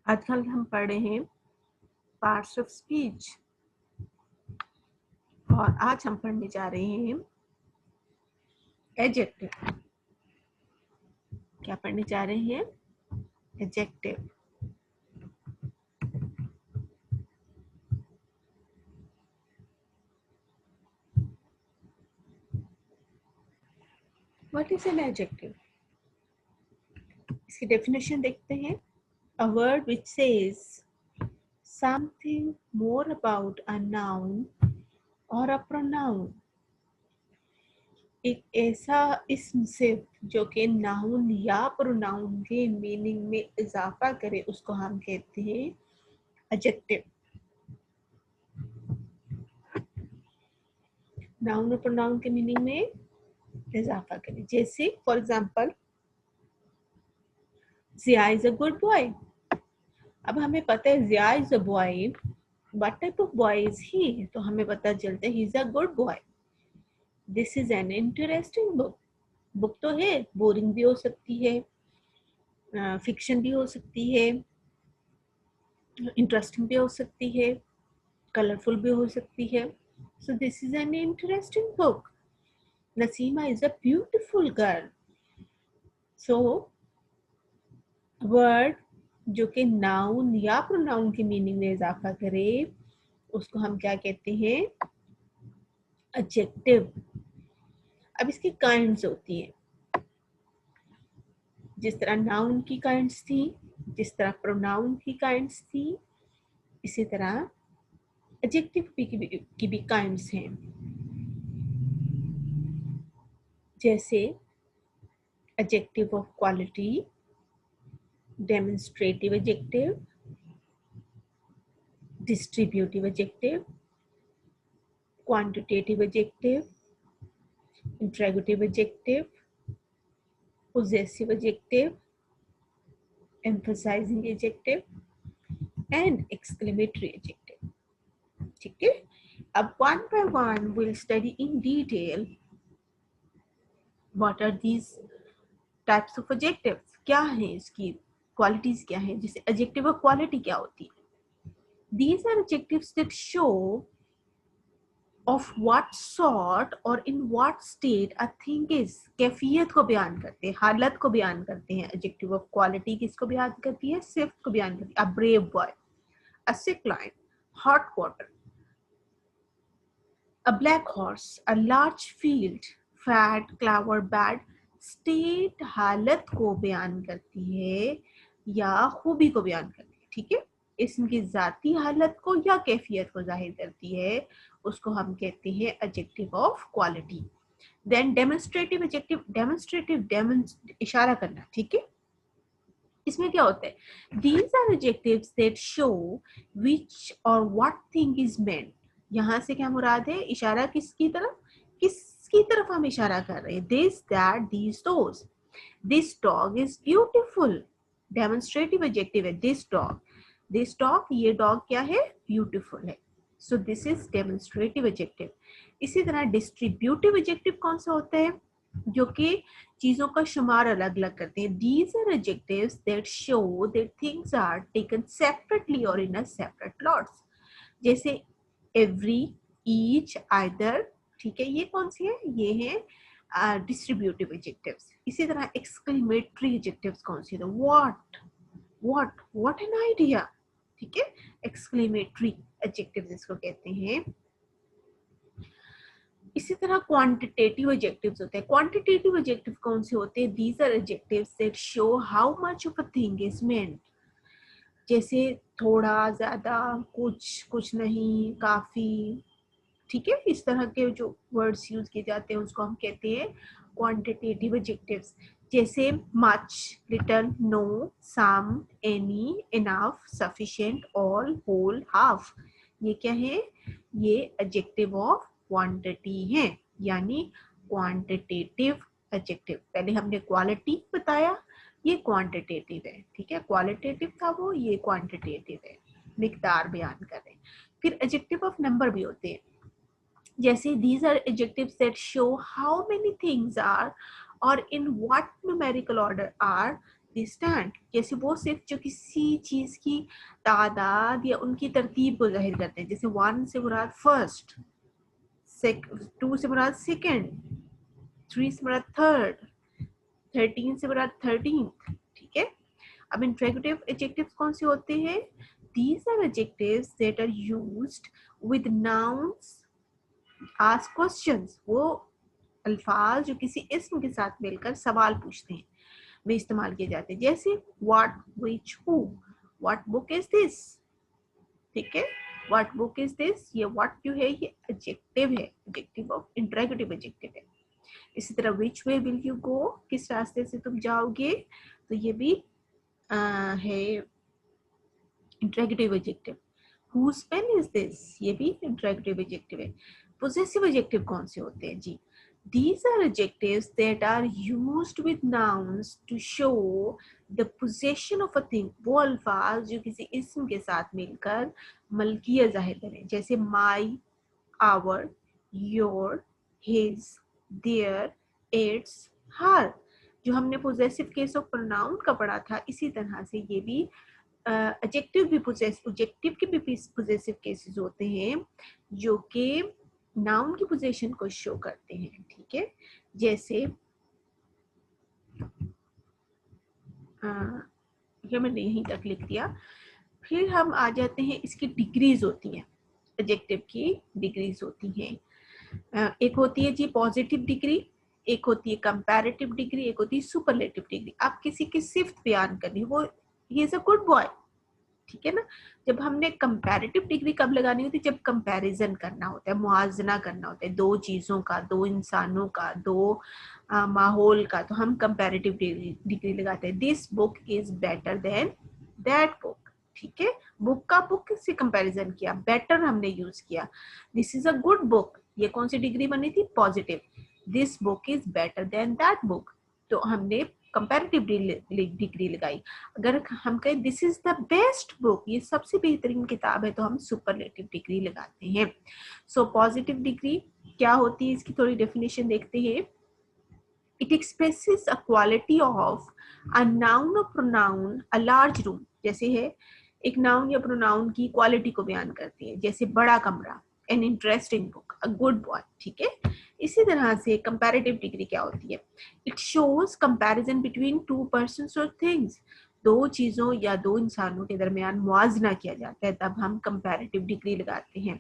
आजकल हम पढ़ रहे हैं पार्ट्स ऑफ स्पीच और आज हम पढ़ने जा रहे हैं एडजेक्टिव। क्या पढ़ने जा रहे हैं? Adjective. What is an adjective? इसकी डेफिनेशन देखते हैं। A word which says something more about a noun और अ प्रोनाउन। एक ऐसा इसम सिर्फ जो कि नाउन या प्रोनाउन के मीनिंग में इजाफा करे उसको हम कहते हैं एडजेक्टिव। नाउन और प्रोनाउन के मीनिंग में इजाफा करे। जैसे for example Jiya is a good boy. अब हमें पता है Jiya is a boy, what type of boy is he, तो हमें पता चलता है he is a good boy. This is an interesting book. Book तो है, बोरिंग भी हो सकती है, फिक्शन भी हो सकती है, इंटरेस्टिंग भी हो सकती है, कलरफुल भी हो सकती है। So this is an interesting book. Naseema is a beautiful girl. So word जो कि नाउन या प्रोनाउन की मीनिंग में इजाफा करे उसको हम क्या कहते हैं? एडजेक्टिव। अब इसकी काइंड्स होती हैं। जिस तरह नाउन की काइंड्स थी, जिस तरह प्रोनाउन की काइंड्स थी, इसी तरह एडजेक्टिव की भी काइंड्स हैं। जैसे adjective of quality, demonstrative adjective, distributive adjective, quantitative adjective, interrogative adjective, possessive adjective, emphasizing adjective and exclamatory adjective. ठीक है, अब one by one we'll study in detail what are these types of adjectives, क्या है इसकी qualities, क्या है। जैसे adjective of quality क्या होती है? These are adjectives that show of what sort or in what state a thing is। कैफियत को बयान करते हैं, हालत को बयान करते हैं। adjective of quality किसको बयान करती है? सिर्फ को बयान करती है। a brave boy, a sick lion, hot water, a black horse, a large field, fat, clever, bad। State हालत को बयान करती है या खूबी को बयान करती है। ठीक है, इसम की जाती हालत को या कैफियत को जाहिर करती है, उसको हम कहते हैं adjective of quality. Then demonstrative adjective. Demonstrative इशारा करना। ठीक है, इसमें क्या होता है? These are adjectives that show which or what thing is meant। यहाँ से क्या मुराद है? इशारा किसकी तरफ? किसकी तरफ हम इशारा कर रहे हैं? This, that, these, those। This dog is beautiful। Demonstrative adjective है this dog। this dog, ये dog क्या है? ब्यूटीफुल है। So this is demonstrative adjective। इसी तरह डिस्ट्रीब्यूटिव एडजेक्टिव कौन सा होता है? जो कि चीजों का शुमार अलग अलग करते हैं। These are adjectives that show that things are taken separately or in a separate lots। जैसे every, each, either। ठीक है, ये कौन सी है? ये है डिस्ट्रीब्यूटिव एडजेक्टिव्स। इसी तरह एक्सक्लेमेटरी एडजेक्टिव्स कौन सी है? What an idea. ठीक है, एक्सक्लेमेटरी एडजेक्टिव्स इसको कहते हैं। इसी तरह क्वांटिटेटिव एडजेक्टिव्स होते हैं। क्वांटिटेटिव एडजेक्टिव कौन से होते हैं? These are adjectives that show how much of a thing is meant. जैसे थोड़ा, ज्यादा, कुछ नहीं, काफी। ठीक है, इस तरह के जो वर्ड्स यूज किए जाते हैं उसको हम कहते हैं क्वांटिटेटिव एडजेक्टिव्स। जैसे much, little, no, some, any, enough, sufficient, all, whole, half. ये क्या है? ये एडजेक्टिव ऑफ क्वांटिटी है, यानी क्वांटिटेटिव एडजेक्टिव। पहले हमने क्वालिटी बताया, ये क्वांटिटेटिव है। ठीक है, क्वालिटेटिव था वो, ये क्वांटिटेटिव है, मिकदार बयान कर रहे हैं। फिर एडजेक्टिव ऑफ नंबर भी होते हैं। जैसे these are adjectives that show how many things are or in what numerical order are they stand, जैसे वो सिर्फ जो किसी चीज की तादाद या उनकी तरतीब को जाहिर करते हैं, जैसे 1 से मुराद फर्स्ट, 2 से मुराद सेकंड, 3 से मुराद थर्ड, 13 से मुराद 13th, ठीक है। अब इंट्रोगेटिव एडजेक्टिव्स कौन से होते हैं? These are adjectives that are used with nouns ask questions. वो अल्फाज जो किसी इस्म के साथ मिलकर सवाल पूछते हैं में इस्तेमाल किए जाते हैं, जैसे what, which, who, what book is this, ठीक है। what book is this, ये what जो है ये एडजेक्टिव है, एडजेक्टिव ऑफ इंट्रोगेटिव एडजेक्टिव है। इसी तरह which way will you go, किस रास्ते से तुम जाओगे, तो ये भी है interrogative adjective. whose pen is this, ये भी इंट्रोगेटिव एडजेक्टिव है। पोजेसिव एडजेक्टिव कौन से होते हैं जी? These are adjectives that are used with nouns to show the possession of a thing. वो अल्फाज जो किसी इस्म के साथ मिलकर मलकियत जाहिर करें, जैसे my, our, your, his, their, its, her। जो हमने पोजेसिव केस ऑफ प्रोनाउन का पढ़ा था, इसी तरह से ये भी एडजेक्टिव भी एडजेक्टिव के भी पोजेसिव केसेस होते हैं जो कि नाउन की पोजीशन को शो करते हैं, ठीक है। जैसे ये मैंने यहीं तक लिख दिया। फिर हम आ जाते हैं, इसकी डिग्रीज होती हैं, एडजेक्टिव की डिग्रीज होती हैं। एक होती है जी पॉजिटिव डिग्री, एक होती है कंपैरेटिव डिग्री, एक होती है सुपरलेटिव डिग्री। आप किसी की सिफ्त बयान करनी, वो ही इज अ गुड बॉय, ठीक है ना। जब हमने कंपैरेटिव डिग्री कब लगानी होती है? जब कंपैरिजन करना होता है, मुआवजना करना होता है दो चीजों का, दो इंसानों का, दो माहौल का, तो हम कंपैरेटिव डिग्री लगाते हैं। This book is better than that book, ठीक है। बुक का बुक से कंपैरिजन किया, बेटर हमने यूज किया। This is a good book, ये कौन सी डिग्री बनी थी? Positive. This book is better than that book, तो हमने कंपैरेटिव डिग्री लगाई। अगर हम कहें this is the best book, ये सबसे बेहतरीन किताब है, तो हम सुपरलेटिव डिग्री लगाते हैं। सो पॉजिटिव डिग्री क्या होती है, इसकी थोड़ी डेफिनेशन देखते हैं। It expresses a quality of a noun और प्रोनाउन अ लार्ज रूम, जैसे है एक नाउन या प्रोनाउन की क्वालिटी को बयान करती है, जैसे बड़ा कमरा, एन इंटरेस्टिंग बुक, अ गुड बॉय, ठीक है। इसी तरह से कंपैरेटिव डिग्री क्या होती है? It shows comparison between two persons और थिंग्स, दो चीजों या दो इंसानों के दरमियान मुआवजना किया जाता है, तब हम कंपैरेटिव डिग्री लगाते हैं।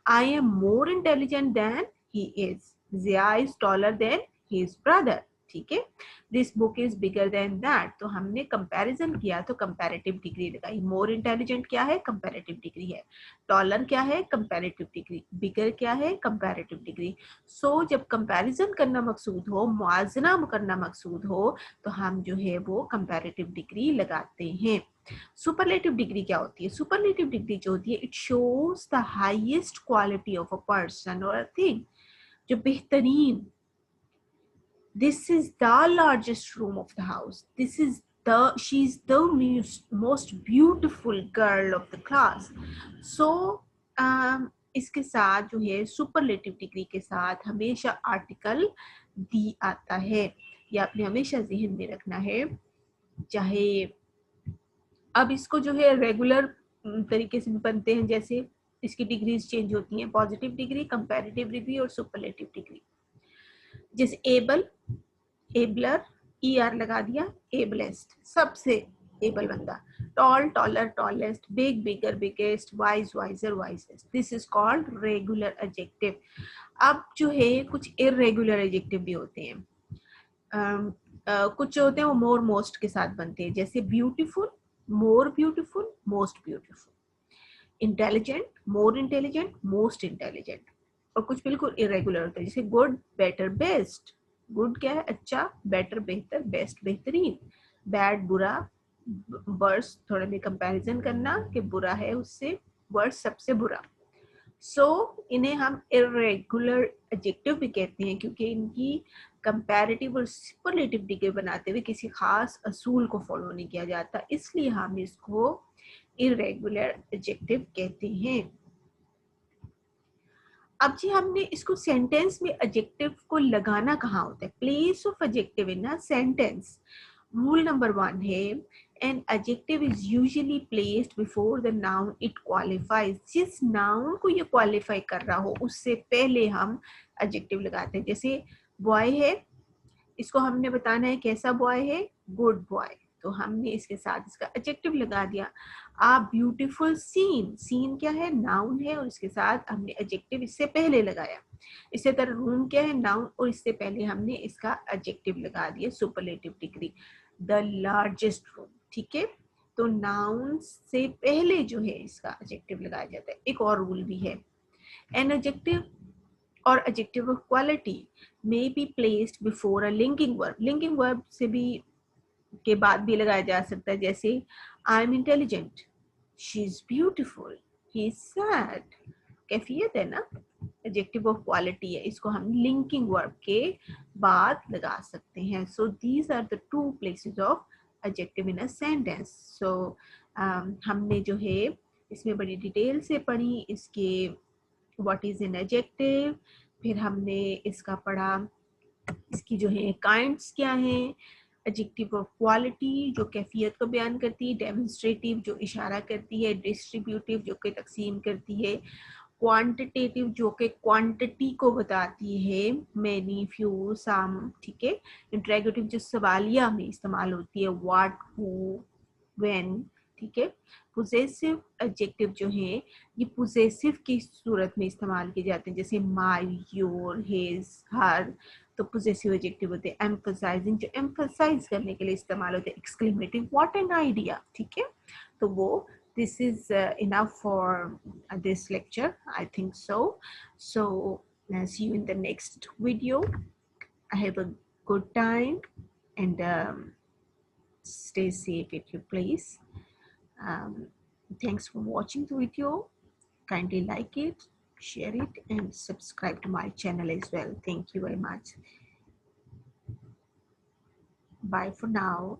I am more intelligent than he is, Jiya is taller than his brother, ठीक है। This book is bigger than that, तो हमने कंपैरिजन किया तो कंपैरेटिव डिग्री लगाई। मोर इंटेलिजेंट क्या है? कंपैरेटिव डिग्री है। टॉलर क्या है? Comparative degree. बिगर क्या है? Comparative degree. सो जब कंपैरिजन करना मकसूद हो, मुआवजना करना मकसूद हो, तो हम जो है वो कंपैरेटिव डिग्री लगाते हैं। सुपरलेटिव डिग्री क्या होती है? सुपरलेटिव डिग्री जो होती है, it shows the highest quality of a person और अ थिंग, जो बेहतरीन, this is the largest room of the house, this is she's the most beautiful girl of the class। so इसके साथ जो है सुपरलेटिव डिग्री के साथ हमेशा आर्टिकल दी आता है, ये आपने हमेशा ज़हन में रखना है। चाहे अब इसको जो है रेगुलर तरीके से बनते हैं, जैसे इसकी डिग्रीज चेंज होती हैं, पॉजिटिव डिग्री, कंपैरेटिव डिग्री और सुपरलेटिव डिग्री। जैसे एबल, एबलर, ER लगा दिया, एबलेस्ट, सबसे एबल बंदा। Tall, taller, tallest, big, bigger, biggest, wise, wiser, wisest. This is called regular adjective. अब जो है कुछ इरेगुलर एडजेक्टिव भी होते हैं। कुछ जो होते हैं वो मोर मोस्ट के साथ बनते हैं, जैसे beautiful, more beautiful, most beautiful. Intelligent, more intelligent, most intelligent. और कुछ बिल्कुल इरेगुलर होते हैं, जैसे गुड, बेटर, बेस्ट। गुड क्या है? अच्छा, बेटर बेहतर, बेस्ट बेहतरीन, बैड बुरा, वर्स थोड़ा में कंपैरिजन करना कि बुरा है उससे, वर्स सबसे बुरा। इन्हें हम इरेगुलर एडजेक्टिव भी कहते हैं, क्योंकि इनकी कंपैरेटिव और सुपरलेटिव डिग्री बनाते हुए किसी खास असूल को फॉलो नहीं किया जाता, इसलिए हम इसको इरेगुलर एडजेक्टिव कहते हैं। अब जी हमने इसको सेंटेंस में एडजेक्टिव को लगाना कहाँ होता है? Place of adjective in a sentence. Rule number 1 है, an adjective is usually placed before the noun it qualifies. जिस नाउन को ये क्वालिफाई कर रहा हो उससे पहले हम एडजेक्टिव लगाते हैं। जैसे बॉय है, इसको हमने बताना है कैसा बॉय है, गुड बॉय, तो हमने इसके साथ इसका एडजेक्टिव लगा दिया। आ ब्यूटीफुल सीन, सीन क्या है, नाउन है, और इसके साथ हमने एडजेक्टिव इससे पहले लगाया। इसी तरह रूम क्या है, नाउन, और इससे पहले हमने इसका एडजेक्टिव लगा दिया, superlative degree, the largest room. ठीक है, तो नाउन से पहले जो है इसका एडजेक्टिव लगाया जाता है। एक और रूल भी है, एन एडजेक्टिव और adjective of quality may be placed before a linking verb। linking verb से भी के बाद भी लगाया जा सकता है, जैसे I am intelligent, she is beautiful, he is sad। कैफियत है ना, adjective of quality है, इसको हम linking verb के बाद लगा सकते हैं। so these are the two places of adjective in a sentence। so हमने जो है इसमें बड़ी डिटेल से पढ़ी इसके व्हाट इज एन एडजेक्टिव, फिर हमने इसका पढ़ा इसकी जो है काइंड्स क्या हैं, एडजेक्टिव ऑफ क्वालिटी जो कैफियत को बयान करती है, डेमोन्स्ट्रेटिव जो इशारा करती है, डिस्ट्रीब्यूटिव जो कि तकसीम करती है, क्वांटिटेटिव जो कि क्वांटिटी को बताती है, मैनी, फ्यू, सम। ठीक है, इंटरोगेटिव जो सवालिया में इस्तेमाल होती है, व्हाट, हु, व्हेन। ठीक है, पोजेसिव एडजेक्टिव जो है ये पोजेसिव की सूरत में इस्तेमाल किए जाते हैं, जैसे माय, योर, हिज, हर। तो पोजेसिव एडजेक्टिव होते हैं। एम्फसाइजिंग जो एम्फसाइज करने के लिए इस्तेमाल होते हैं, एक्सक्लेमेटिव, व्हाट एन आइडिया। ठीक है, तो वो this is enough for this lecture, I think so। so see you in the next video। I have a good time, and stay safe at your place। um, thanks for watching the video, kindly like it, share it, and subscribe to my channel as well। Thank you very much, bye for now।